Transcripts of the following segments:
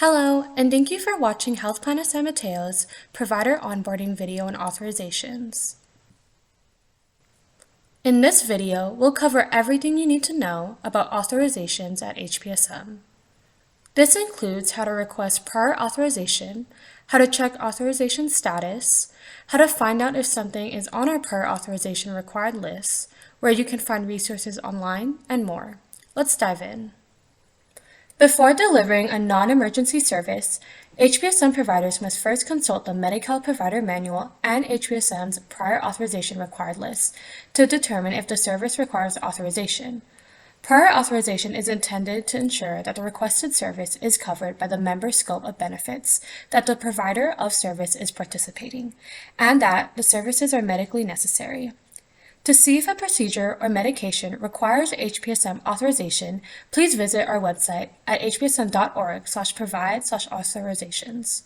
Hello, and thank you for watching Health Plan of San Mateo's Provider Onboarding Video and Authorizations. In this video, we'll cover everything you need to know about authorizations at HPSM. This includes how to request prior authorization, how to check authorization status, how to find out if something is on our prior authorization required list, where you can find resources online, and more. Let's dive in. Before delivering a non-emergency service, HPSM providers must first consult the Medi-Cal Provider Manual and HPSM's prior authorization required list to determine if the service requires authorization. Prior authorization is intended to ensure that the requested service is covered by the member's scope of benefits that the provider of service is participating, and that the services are medically necessary. To see if a procedure or medication requires HPSM authorization, please visit our website at hpsm.org/provide/authorizations.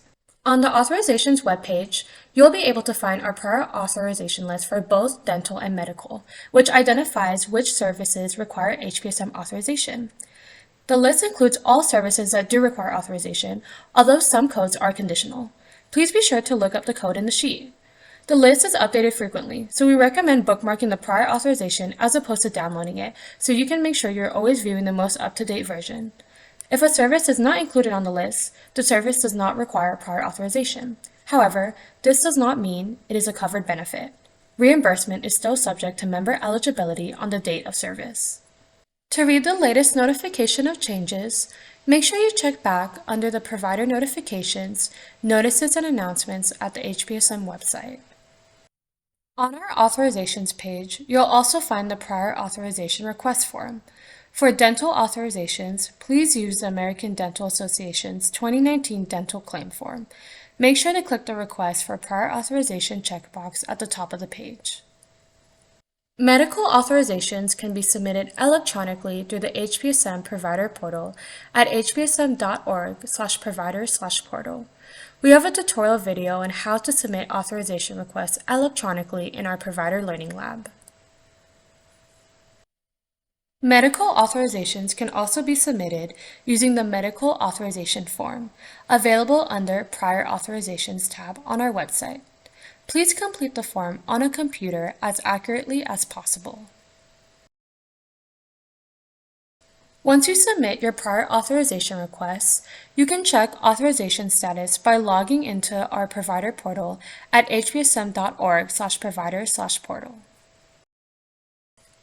On the Authorizations webpage, you'll be able to find our prior authorization list for both dental and medical, which identifies which services require HPSM authorization. The list includes all services that do require authorization, although some codes are conditional. Please be sure to look up the code in the sheet. The list is updated frequently, so we recommend bookmarking the prior authorization as opposed to downloading it, so you can make sure you're always viewing the most up-to-date version. If a service is not included on the list, the service does not require prior authorization. However, this does not mean it is a covered benefit. Reimbursement is still subject to member eligibility on the date of service. To read the latest notification of changes, make sure you check back under the Provider Notifications, Notices and Announcements at the HPSM website. On our Authorizations page, you'll also find the Prior Authorization Request form. For dental authorizations, please use the American Dental Association's 2019 Dental Claim Form. Make sure to click the Request for Prior Authorization checkbox at the top of the page. Medical authorizations can be submitted electronically through the HPSM Provider Portal at hpsm.org/provider/portal. We have a tutorial video on how to submit authorization requests electronically in our Provider Learning Lab. Medical authorizations can also be submitted using the Medical Authorization Form, available under Prior Authorizations tab on our website. Please complete the form on a computer as accurately as possible. Once you submit your prior authorization requests, you can check authorization status by logging into our provider portal at hpsm.org/provider/portal.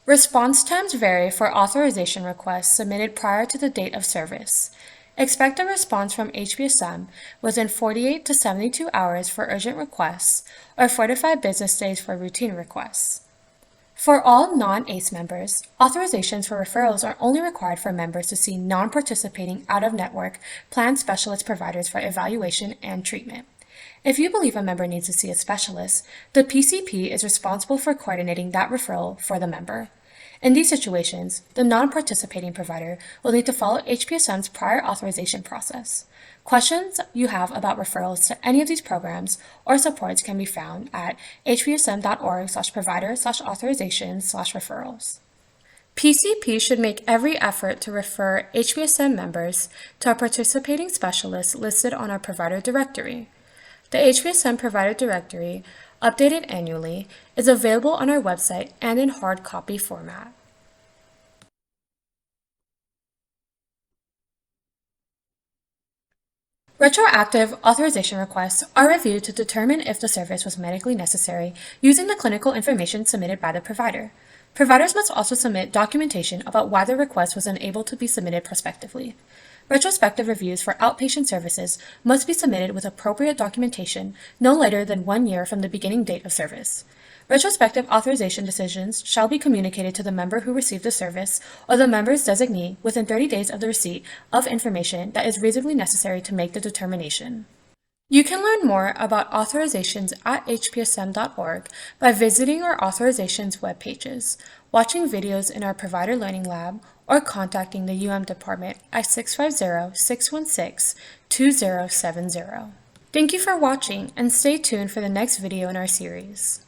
Response times vary for authorization requests submitted prior to the date of service. Expect a response from HPSM within 48 to 72 hours for urgent requests or 4 to 5 business days for routine requests. For all non-ACE members, authorizations for referrals are only required for members to see non-participating out-of-network plan specialist providers for evaluation and treatment. If you believe a member needs to see a specialist, the PCP is responsible for coordinating that referral for the member. In these situations, the non-participating provider will need to follow HPSM's prior authorization process. Questions you have about referrals to any of these programs or supports can be found at hpsm.org/provider/authorizations/referrals. PCP should make every effort to refer HPSM members to a participating specialist listed on our provider directory. The HPSM Provider Directory, updated annually, is available on our website and in hard copy format. Retroactive authorization requests are reviewed to determine if the service was medically necessary using the clinical information submitted by the provider. Providers must also submit documentation about why the request was unable to be submitted prospectively. Retrospective reviews for outpatient services must be submitted with appropriate documentation no later than 1 year from the beginning date of service. Retrospective authorization decisions shall be communicated to the member who received the service or the member's designee within 30 days of the receipt of information that is reasonably necessary to make the determination. You can learn more about authorizations at hpsm.org by visiting our authorizations web pages, watching videos in our Provider Learning Lab, or contacting the UM department at 650-616-2070. Thank you for watching, and stay tuned for the next video in our series.